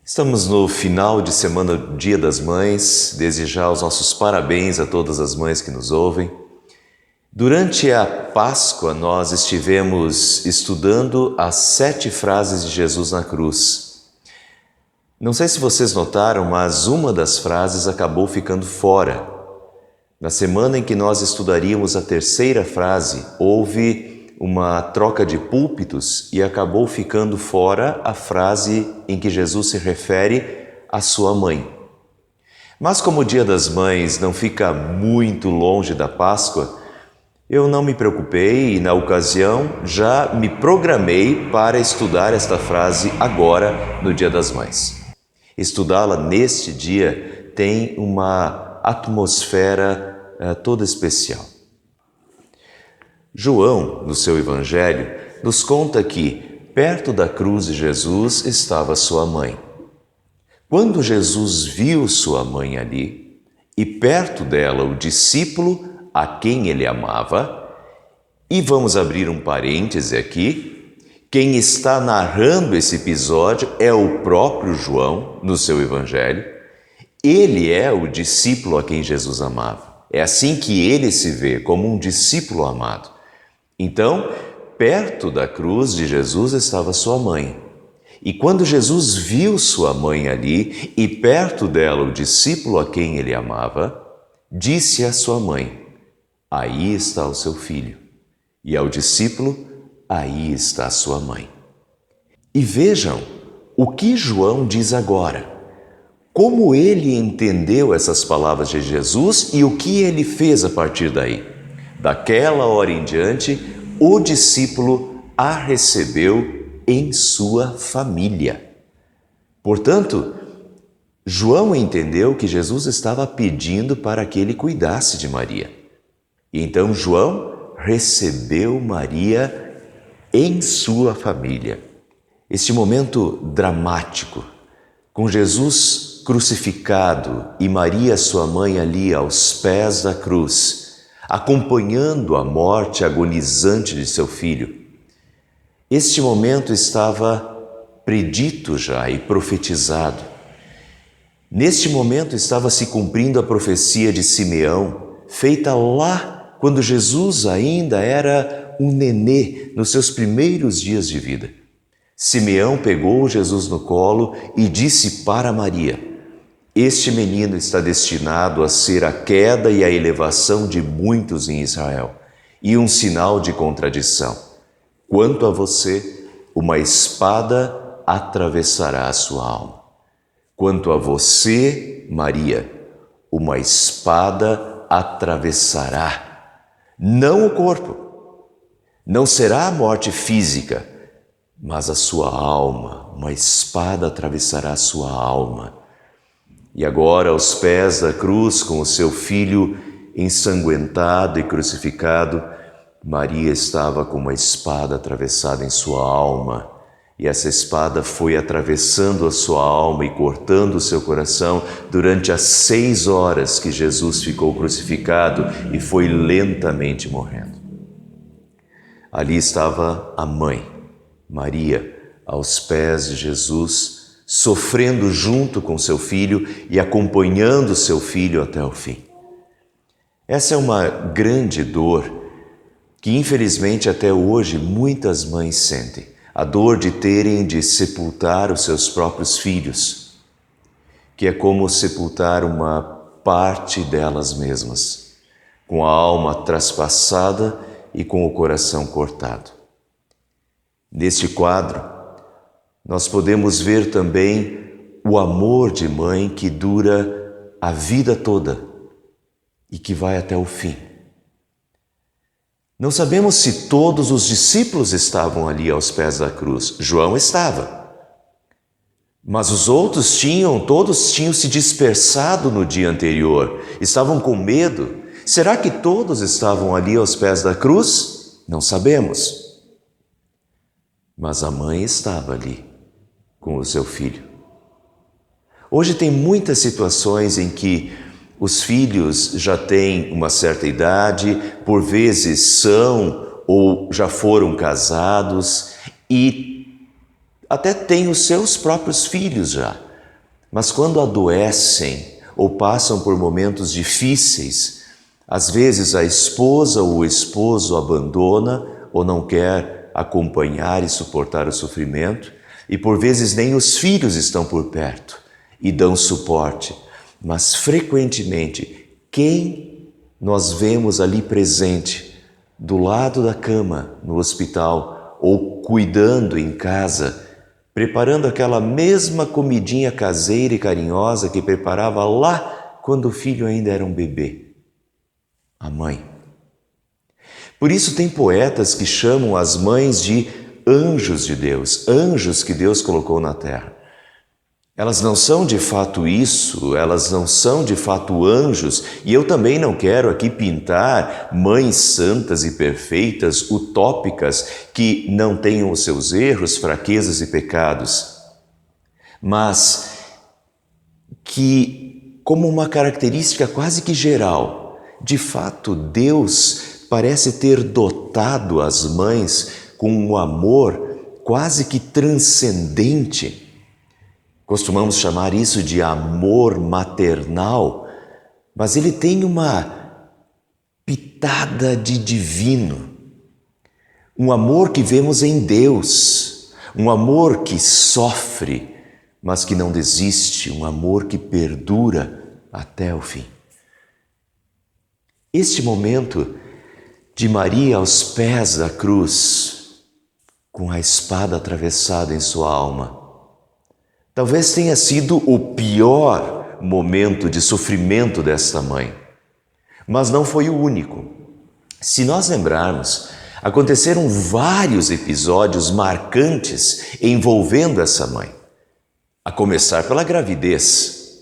Estamos no final de semana do Dia das Mães, desejar os nossos parabéns a todas as mães que nos ouvem. Durante a Páscoa, nós estivemos estudando as 7 frases de Jesus na cruz. Não sei se vocês notaram, mas uma das frases acabou ficando fora. Na semana em que nós estudaríamos a 3ª frase, houve uma troca de púlpitos e acabou ficando fora a frase em que Jesus se refere à sua mãe. Mas como o Dia das Mães não fica muito longe da Páscoa, eu não me preocupei e, na ocasião, já me programei para estudar esta frase agora, no Dia das Mães. Estudá-la neste dia tem uma atmosfera toda especial. João, no seu Evangelho, nos conta que, perto da cruz de Jesus, estava sua mãe. Quando Jesus viu sua mãe ali, e perto dela o discípulo a quem ele amava, e vamos abrir um parêntese aqui, quem está narrando esse episódio é o próprio João, no seu Evangelho. Ele é o discípulo a quem Jesus amava. É assim que ele se vê, como um discípulo amado. Então, perto da cruz de Jesus estava sua mãe. E quando Jesus viu sua mãe ali e perto dela o discípulo a quem ele amava, disse à sua mãe: "Aí está o seu filho." E ao discípulo: "Aí está a sua mãe." E vejam o que João diz agora. Como ele entendeu essas palavras de Jesus e o que ele fez a partir daí. Daquela hora em diante, o discípulo a recebeu em sua família. Portanto, João entendeu que Jesus estava pedindo para que ele cuidasse de Maria. E então João recebeu Maria em sua família. Este momento dramático, com Jesus crucificado e Maria, sua mãe, ali aos pés da cruz, acompanhando a morte agonizante de seu filho. Este momento estava predito já e profetizado. Neste momento estava se cumprindo a profecia de Simeão, feita lá quando Jesus ainda era um nenê, nos seus primeiros dias de vida. Simeão pegou Jesus no colo e disse para Maria: "Este menino está destinado a ser a queda e a elevação de muitos em Israel, e um sinal de contradição. Quanto a você, uma espada atravessará a sua alma. Quanto a você, Maria, uma espada atravessará, não o corpo. Não será a morte física, mas a sua alma. Uma espada atravessará a sua alma." E agora, aos pés da cruz, com o seu filho ensanguentado e crucificado, Maria estava com uma espada atravessada em sua alma. E essa espada foi atravessando a sua alma e cortando o seu coração durante as 6 horas que Jesus ficou crucificado e foi lentamente morrendo. Ali estava a mãe, Maria, aos pés de Jesus, sofrendo junto com seu filho e acompanhando seu filho até o fim. Essa é uma grande dor que, infelizmente, até hoje muitas mães sentem. A dor de terem de sepultar os seus próprios filhos, que é como sepultar uma parte delas mesmas, com a alma traspassada e com o coração cortado. Neste quadro, nós podemos ver também o amor de mãe que dura a vida toda e que vai até o fim. Não sabemos se todos os discípulos estavam ali aos pés da cruz. João estava. Mas os outros todos tinham se dispersado no dia anterior. Estavam com medo. Será que todos estavam ali aos pés da cruz? Não sabemos. Mas a mãe estava ali com o seu filho. Hoje tem muitas situações em que os filhos já têm uma certa idade, por vezes são ou já foram casados e até têm os seus próprios filhos já. mas quando adoecem ou passam por momentos difíceis, às vezes a esposa ou o esposo abandona ou não quer acompanhar e suportar o sofrimento, e por vezes nem os filhos estão por perto e dão suporte, mas frequentemente quem nós vemos ali presente, do lado da cama, no hospital, ou cuidando em casa, preparando aquela mesma comidinha caseira e carinhosa que preparava lá quando o filho ainda era um bebê. A mãe. Por isso tem poetas que chamam as mães de anjos de Deus, anjos que Deus colocou na terra. Elas não são de fato isso, elas não são de fato anjos, e eu também não quero aqui pintar mães santas e perfeitas, utópicas, que não tenham os seus erros, fraquezas e pecados, mas que, como uma característica quase que geral, de fato Deus parece ter dotado as mães com um amor quase que transcendente. Costumamos chamar isso de amor maternal, mas ele tem uma pitada de divino. Um amor que vemos em Deus, um amor que sofre, mas que não desiste, um amor que perdura até o fim. Este momento de Maria aos pés da cruz, com a espada atravessada em sua alma, talvez tenha sido o pior momento de sofrimento desta mãe, mas não foi o único. Se nós lembrarmos, aconteceram vários episódios marcantes envolvendo essa mãe, a começar pela gravidez.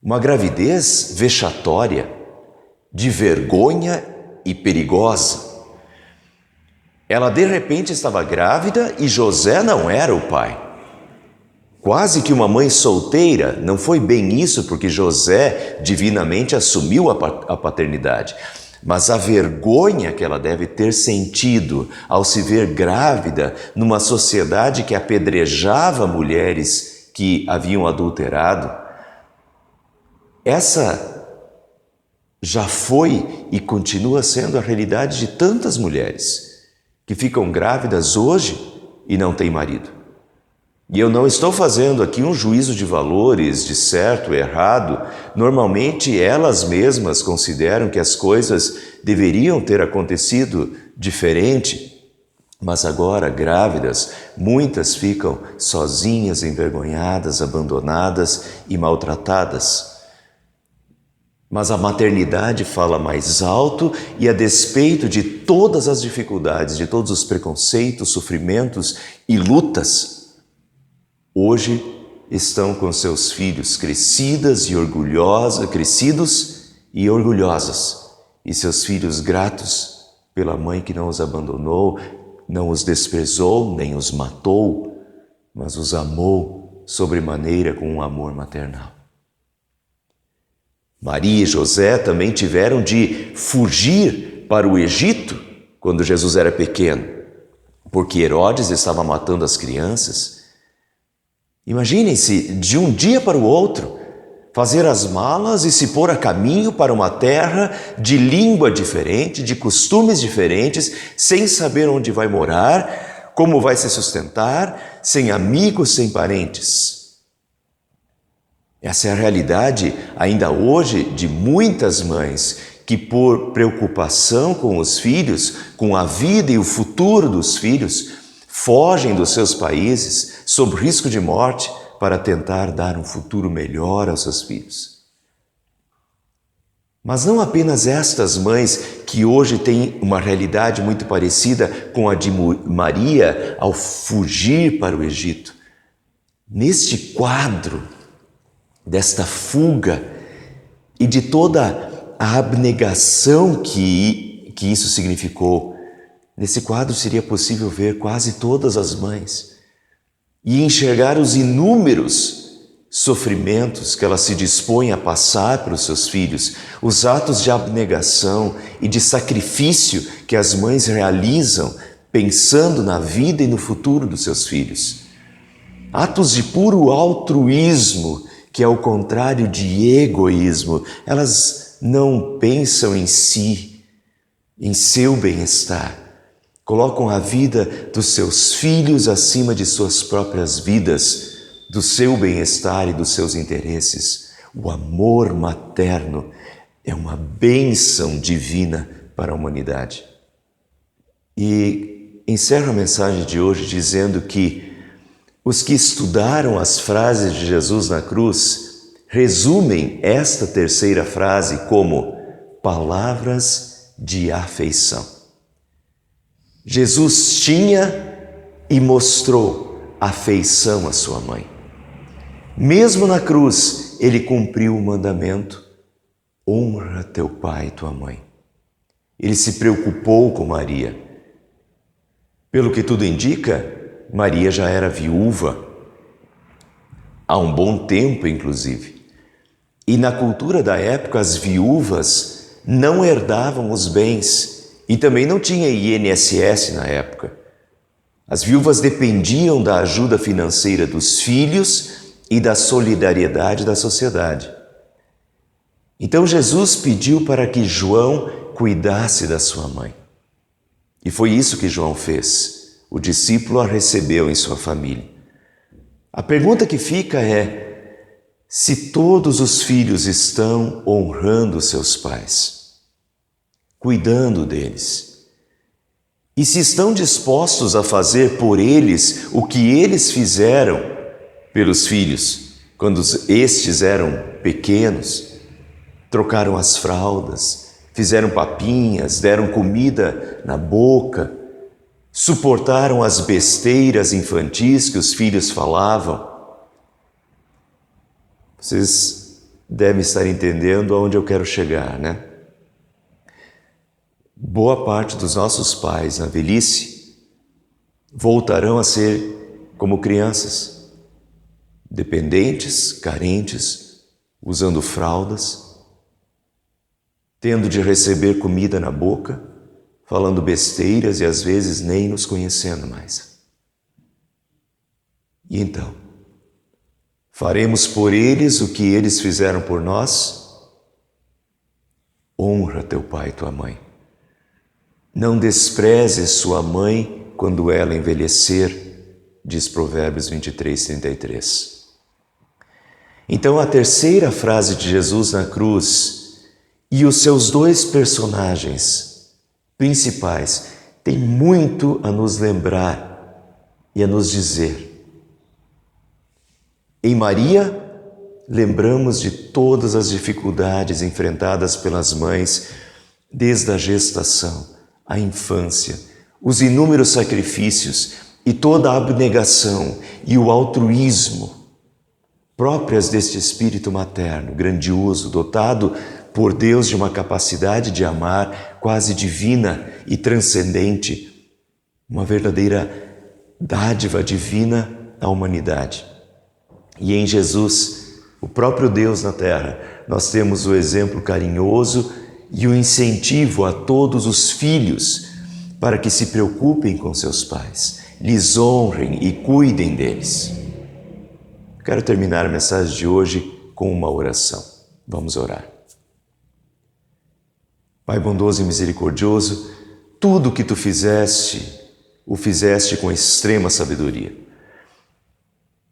Uma gravidez vexatória, de vergonha e perigosa. Ela de repente estava grávida e José não era o pai. Quase que uma mãe solteira, não foi bem isso, porque José divinamente assumiu a paternidade. Mas a vergonha que ela deve ter sentido ao se ver grávida numa sociedade que apedrejava mulheres que haviam adulterado, essa já foi e continua sendo a realidade de tantas mulheres que ficam grávidas hoje e não têm marido. E eu não estou fazendo aqui um juízo de valores, de certo e errado. Normalmente elas mesmas consideram que as coisas deveriam ter acontecido diferente, mas agora, grávidas, muitas ficam sozinhas, envergonhadas, abandonadas e maltratadas. Mas a maternidade fala mais alto e, a despeito de todas as dificuldades, de todos os preconceitos, sofrimentos e lutas, hoje estão com seus filhos crescidos e orgulhosas, e seus filhos gratos pela mãe que não os abandonou, não os desprezou, nem os matou, mas os amou sobremaneira com um amor maternal. Maria e José também tiveram de fugir para o Egito quando Jesus era pequeno, porque Herodes estava matando as crianças. Imaginem-se, de um dia para o outro, fazer as malas e se pôr a caminho para uma terra de língua diferente, de costumes diferentes, sem saber onde vai morar, como vai se sustentar, sem amigos, sem parentes. Essa é a realidade ainda hoje de muitas mães que, por preocupação com os filhos, com a vida e o futuro dos filhos, fogem dos seus países sob risco de morte para tentar dar um futuro melhor aos seus filhos. Mas não apenas estas mães que hoje têm uma realidade muito parecida com a de Maria ao fugir para o Egito. Neste quadro desta fuga e de toda a abnegação que isso significou, nesse quadro seria possível ver quase todas as mães e enxergar os inúmeros sofrimentos que elas se dispõem a passar para os seus filhos, os atos de abnegação e de sacrifício que as mães realizam pensando na vida e no futuro dos seus filhos. atos de puro altruísmo, que é o contrário de egoísmo. Elas não pensam em si, em seu bem-estar. Colocam a vida dos seus filhos acima de suas próprias vidas, do seu bem-estar e dos seus interesses. O amor materno é uma bênção divina para a humanidade. E encerro a mensagem de hoje dizendo que os que estudaram as frases de Jesus na cruz resumem esta terceira frase como palavras de afeição. Jesus tinha e mostrou afeição à sua mãe. Mesmo na cruz, ele cumpriu o mandamento: honra teu pai e tua mãe. Ele se preocupou com Maria. Pelo que tudo indica, Maria já era viúva há um bom tempo, inclusive. E na cultura da época, as viúvas não herdavam os bens e também não tinha INSS na época. As viúvas dependiam da ajuda financeira dos filhos e da solidariedade da sociedade. Então Jesus pediu para que João cuidasse da sua mãe. E foi isso que João fez. O discípulo a recebeu em sua família. A pergunta que fica é: se todos os filhos estão honrando seus pais, cuidando deles, e se estão dispostos a fazer por eles o que eles fizeram pelos filhos quando estes eram pequenos, trocaram as fraldas, fizeram papinhas, deram comida na boca, suportaram as besteiras infantis que os filhos falavam. Vocês devem estar entendendo aonde eu quero chegar, né? Boa parte dos nossos pais na velhice voltarão a ser como crianças, dependentes, carentes, usando fraldas, tendo de receber comida na boca, falando besteiras e às vezes nem nos conhecendo mais. E então, faremos por eles o que eles fizeram por nós? Honra teu pai e tua mãe. Não desprezes sua mãe quando ela envelhecer, diz Provérbios 23:33. Então a terceira frase de Jesus na cruz e os seus dois personagens principais têm muito a nos lembrar e a nos dizer. Em Maria, lembramos de todas as dificuldades enfrentadas pelas mães desde a gestação, a infância, os inúmeros sacrifícios e toda a abnegação e o altruísmo próprias deste espírito materno, grandioso, dotado por Deus de uma capacidade de amar quase divina e transcendente, uma verdadeira dádiva divina à humanidade. E em Jesus, o próprio Deus na terra, nós temos o exemplo carinhoso e o incentivo a todos os filhos para que se preocupem com seus pais, lhes honrem e cuidem deles. Quero terminar a mensagem de hoje com uma oração. Vamos orar. Pai bondoso e misericordioso, tudo o que tu fizeste, o fizeste com extrema sabedoria.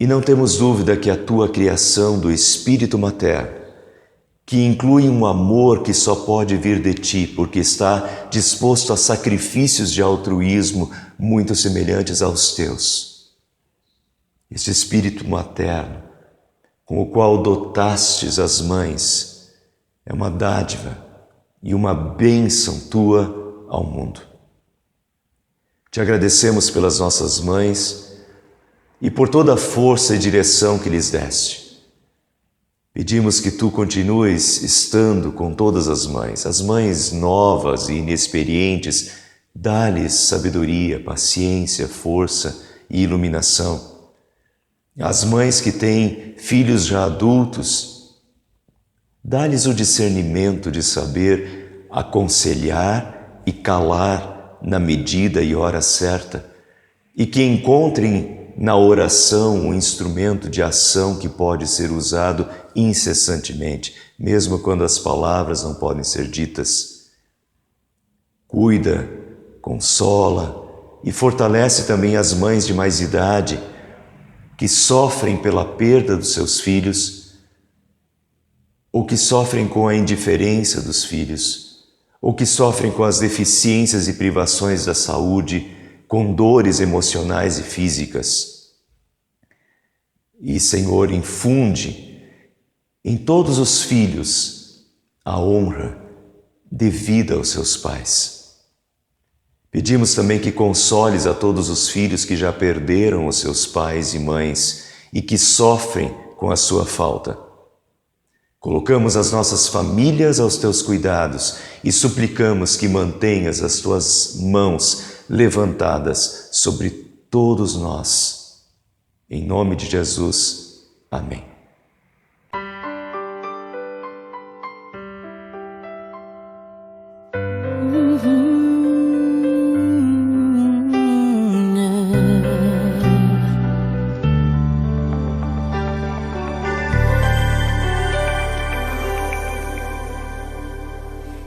E não temos dúvida que a tua criação do Espírito materno, que inclui um amor que só pode vir de ti, porque está disposto a sacrifícios de altruísmo muito semelhantes aos teus. Este Espírito materno, com o qual dotastes as mães, é uma dádiva e uma bênção tua ao mundo. Te agradecemos pelas nossas mães e por toda a força e direção que lhes deste. Pedimos que tu continues estando com todas as mães novas e inexperientes, dá-lhes sabedoria, paciência, força e iluminação. As mães que têm filhos já adultos, dá-lhes o discernimento de saber aconselhar e calar na medida e hora certa, e que encontrem na oração um instrumento de ação que pode ser usado incessantemente, mesmo quando as palavras não podem ser ditas. Cuida, consola e fortalece também as mães de mais idade que sofrem pela perda dos seus filhos, ou que sofrem com a indiferença dos filhos, ou que sofrem com as deficiências e privações da saúde, com dores emocionais e físicas. E, Senhor, infunde em todos os filhos a honra devida aos seus pais. Pedimos também que consoles a todos os filhos que já perderam os seus pais e mães e que sofrem com a sua falta. Colocamos as nossas famílias aos teus cuidados e suplicamos que mantenhas as tuas mãos levantadas sobre todos nós. Em nome de Jesus. Amém.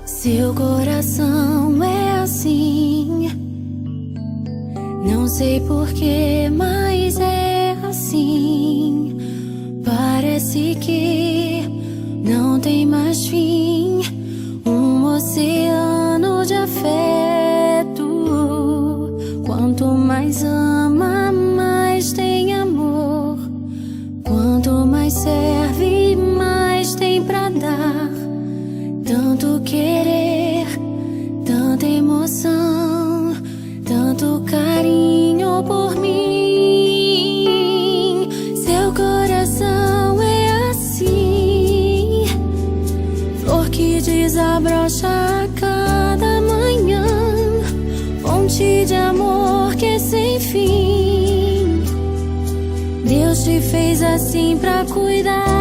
Seu coração é assim, não sei porquê, mas é assim. Parece que não tem mais fim, um oceano de afeto. Quanto mais ama, mais tem amor. Quanto mais serve, mais tem pra dar. Tanto querer, tanta emoção, tanto carinho por mim. Seu coração é assim, flor que desabrocha a cada manhã, fonte de amor que é sem fim. Deus te fez assim pra cuidar